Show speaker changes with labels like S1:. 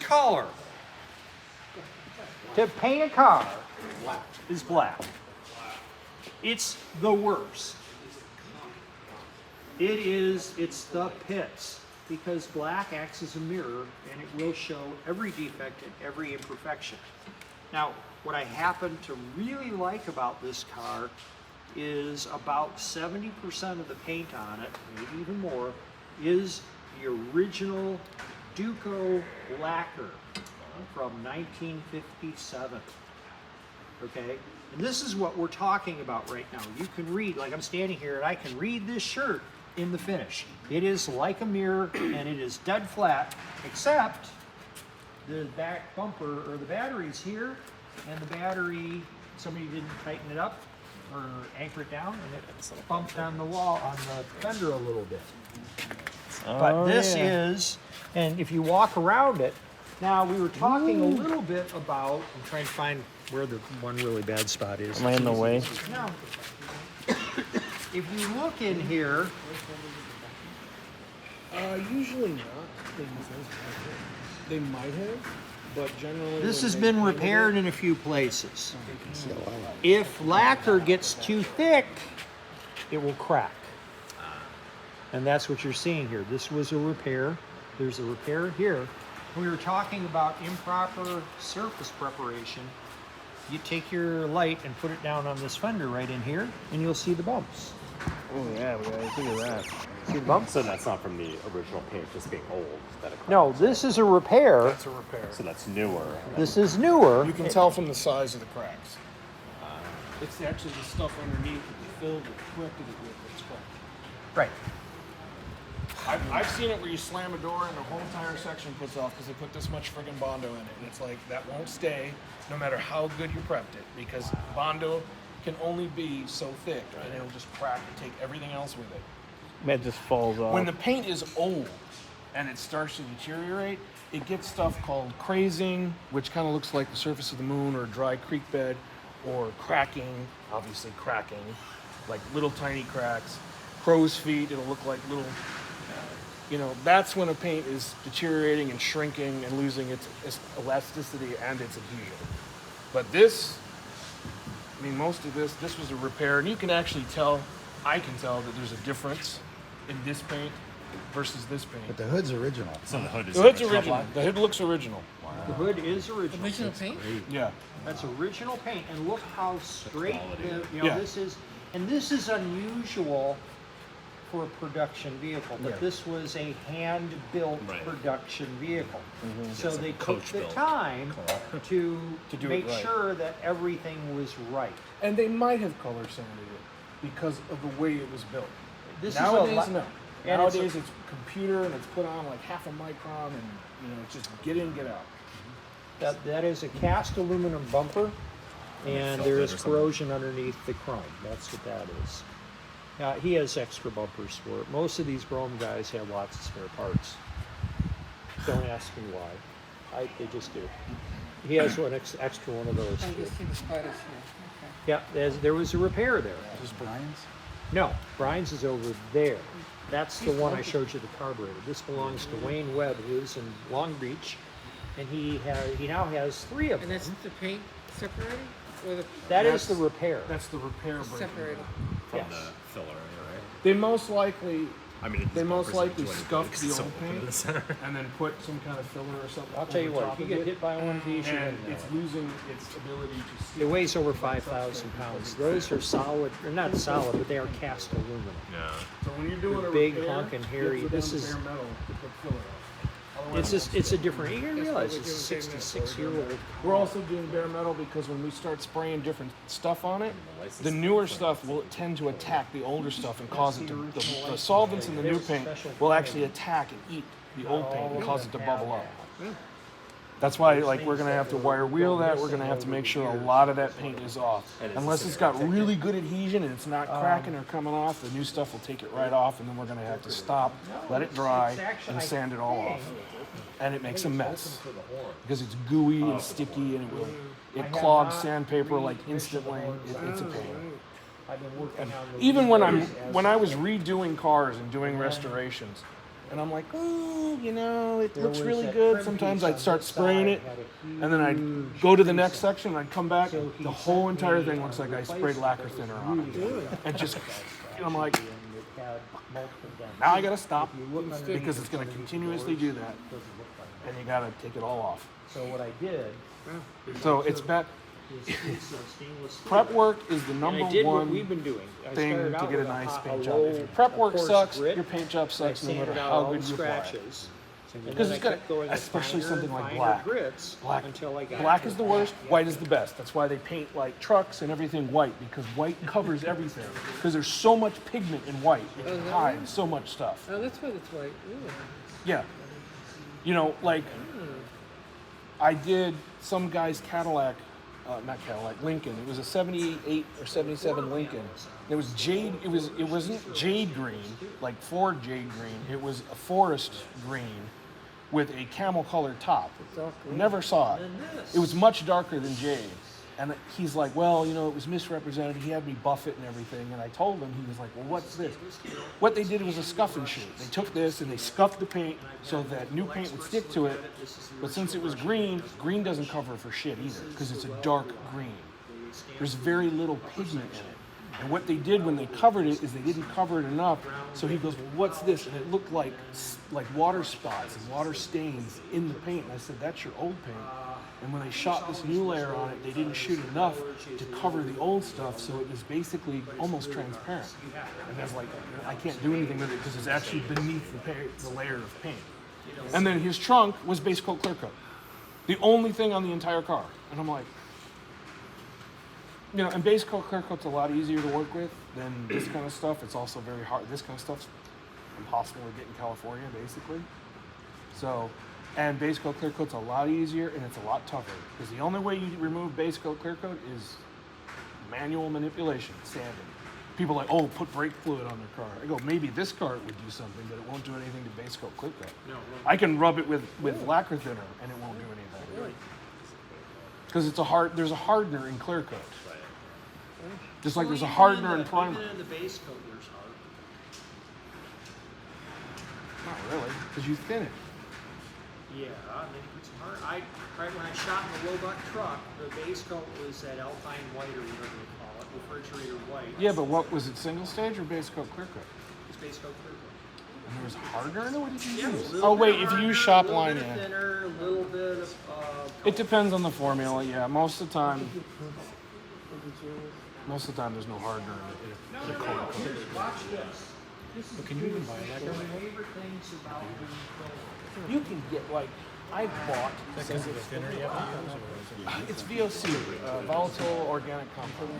S1: color to paint a car is black. It's the worst. It's the pits, because black acts as a mirror and it will show every defect and every imperfection. Now, what I happen to really like about this car is about 70% of the paint on it, maybe even more, is the original Duco lacquer from 1957. Okay? And this is what we're talking about right now. You can read, like I'm standing here and I can read this shirt in the finish. It is like a mirror and it is dead flat, except the back bumper or the battery's here, and the battery, somebody didn't tighten it up or anchor it down, and it bumped on the wall, on the fender a little bit. But this is, and if you walk around it, now we were talking a little bit about, I'm trying to find where the one really bad spot is.
S2: Am I in the way?
S1: No. If you look in here,
S3: usually not. They might have, but generally...
S1: this has been repaired in a few places. If lacquer gets too thick, it will crack. And that's what you're seeing here. This was a repair. There's a repair here. We were talking about improper surface preparation. You take your light and put it down on this fender right in here, and you'll see the bumps.
S2: Oh yeah, we gotta think of that.
S1: See the bumps?
S4: So that's not from the original paint just being old? That it
S1: No, this is a repair.
S3: That's a repair.
S4: So that's newer.
S1: This is newer.
S3: You can tell from the size of the cracks. It's actually the stuff underneath that you filled and corrected it with that's cracked.
S1: Right.
S3: I've seen it where you slam a door and the whole entire section puts off because they put this much friggin' Bondo in it. And it's like, that won't stay no matter how good you prepped it, because Bondo can only be so thick and it'll just crack and take everything else with it.
S2: It just falls off.
S3: When the paint is old and it starts to deteriorate, it gets stuff called crazing, which kind of looks like the surface of the moon or a dry creek bed, or cracking, obviously cracking, like little tiny cracks. Crow's feet, it'll look like little, that's when a paint is deteriorating and shrinking and losing its elasticity and its adhesion. But this, most of this was a repair, and you can actually tell, I can tell that there's a difference in this paint versus this paint.
S5: But the hood's original.
S4: So the hood is
S3: The hood's original. The hood looks original.
S1: The hood is original.
S6: Original paint?
S3: Yeah.
S1: That's original paint, and look how straight
S3: Yeah.
S1: this is. And this is unusual for a production vehicle, but
S5: Yeah.
S1: this was a hand-built production vehicle. So they took
S4: coach
S1: the
S4: built.
S1: time to
S3: do it
S1: make
S3: right.
S1: sure that everything was right.
S3: And they might have color sanded it because of the way it was built.
S1: This
S3: Nowadays,
S1: is a
S3: no.
S1: and
S3: Nowadays, it's computer and it's put on like half a micron, and it's just get in, get out.
S1: that is a cast aluminum bumper, and there is corrosion underneath the chrome. That's what that is. He has extra bumpers for it. Most of these Rome guys have lots of spare parts. Don't ask me why. They just do. He has one extra one of those
S6: I
S1: too.
S6: just see the spiders here.
S1: Yeah, there was a repair there.
S5: Is this Brian's?
S1: No, Brian's is over there. That's the one I showed you, the carburetor. This belongs to Wayne Webb, who lives in Long Beach, and he now has 3 of
S6: And
S1: them.
S6: that's the paint separated? Or the
S1: That is the repair.
S3: That's the repair breaking.
S6: separated?
S4: From
S1: Yes.
S4: the filler, right?
S3: They most likely
S4: They
S3: most likely scuffed the old paint and then put some kind of filler or something.
S1: I'll tell you
S3: over
S1: what,
S3: top
S1: if you
S3: of
S1: get
S3: it,
S1: hit by one of these, you're
S3: and
S1: gonna know
S3: it's
S1: it.
S3: losing its ability to stick.
S1: It weighs over 5,000 pounds. Those are solid, or not solid, but they are cast aluminum.
S4: Yeah.
S3: So when you're doing
S1: They're
S3: a
S1: big,
S3: repair,
S1: honking,
S3: you have
S1: hairy.
S3: to go
S1: This
S3: down to
S1: is-
S3: bare metal to put filler on.
S1: It's just, it's a different, you gotta
S6: That's
S1: realize
S6: what
S1: it's a
S6: we're doing with
S1: 66-year-old.
S3: We're also doing bare metal because when we start spraying different stuff on it, the newer stuff will tend to attack the older stuff and cause it to, the solvents in the new paint will actually attack and eat the old paint and cause it to bubble up. That's why, we're gonna have to wire wheel that. We're gonna have to make sure a lot of that paint is off. Unless it's got really good adhesion and it's not cracking or coming off, the new stuff will take it right off, and then we're gonna have to stop, let it dry, and sand it all off. And it makes a mess because it's gooey and sticky, and it clogs sandpaper instantly. It's a pain.
S1: I've been working on the
S3: Even when I was redoing cars and doing restorations, And I'm like, oh, you know, it looks really good. Sometimes I'd start spraying it, and then I'd go to the next section, and I'd come back, the whole entire thing looks like I sprayed lacquer thinner on it. And just, and I'm like, now I gotta stop, because it's gonna continuously do that. And you gotta take it all off.
S1: So what I did
S3: So it's back.
S1: is use some stainless steel.
S3: Prep work is the
S1: And
S3: number
S1: I did what
S3: one
S1: we've been doing. I
S3: thing
S1: started
S3: to
S1: out
S3: get a
S1: with
S3: nice
S1: hot-
S3: paint
S1: a
S3: job.
S1: low,
S3: If your prep work
S1: coarse
S3: sucks,
S1: grit,
S3: your paint job
S1: I
S3: sucks no matter
S1: sanded out
S3: how
S1: all
S3: good
S1: the
S3: you apply it.
S1: scratches. And
S3: Because
S1: then
S3: it's
S1: I
S3: got,
S1: kept going with
S3: especially
S1: finer
S3: something
S1: and
S3: like
S1: finer
S3: black.
S1: grits
S3: Black,
S1: until I got
S3: black
S1: to
S3: is the
S1: that.
S3: worst, white is the best. That's why they paint like trucks and everything white, because white covers everything. Because there's so much pigment in white, it
S6: is that
S3: hides so much stuff.
S6: Oh, that's why it's white. Ooh.
S3: Yeah. You know, like, I did some guy's Cadillac, not Cadillac, Lincoln. It was a 78 or 77 Lincoln. It was jade, it wasn't jade green, like Ford jade green. It was a forest green with a camel colored top. Never saw it. It was much darker than jade. And he's like, well, you know, it was misrepresented. He had me buff it and everything. And I told him, he was like, well, what's this? What they did was a scuff and shoot. They took this and they scuffed the paint so that new paint would stick to it. But since it was green, green doesn't cover for shit either, because it's a dark green. There's very little pigment in it. And what they did when they covered it is they didn't cover it enough. So he goes, well, what's this? And it looked like water spots and water stains in the paint. And I said, that's your old paint. And when they shot this new layer on it, they didn't shoot enough to cover the old stuff, so it was basically almost transparent. And that's like, I can't do anything with it because it's actually beneath the layer of paint. And then his trunk was base coat clear coat. The only thing on the entire car. And I'm like, you know, and base coat clear coat's a lot easier to work with than this kind of stuff. It's also very hard. This kind of stuff's impossible to get in California, basically. So, and base coat clear coat's a lot easier and it's a lot tougher, because the only way you remove base coat clear coat is manual manipulation, sanding. People are like, oh, put brake fluid on their car. I go, maybe this car would do something, but it won't do anything to base coat clear coat. I can rub it with lacquer thinner and it won't do anything. Because there's a hardener in clear coat. Just like there's a hardener in primer.
S1: Even in the base coat, there's hard.
S3: Not really, because you thin it.
S1: Yeah, and then you put some hard. Right when I shot in the low buck truck, the base coat was that Alpine white or whatever they call it, refrigerator white.
S3: Yeah, but what was it, single stage or base coat clear coat?
S1: It's base coat clear coat.
S3: And there was hardener in it? What did you
S1: Yeah,
S3: use?
S1: a little
S3: Oh
S1: bit
S3: wait,
S1: of
S3: if you
S1: hardener,
S3: use shop
S1: a little
S3: line,
S1: bit of
S3: yeah.
S1: thinner, a little bit of
S3: It depends on the formula, yeah. Most of the time there's no hardener in it.
S1: No, watch this. This is can you even buy that? One of my favorite things about the
S3: You can get like, I bought.
S5: Because of the thinner you have to use, or is it?
S3: It's VOC, volatile organic compound.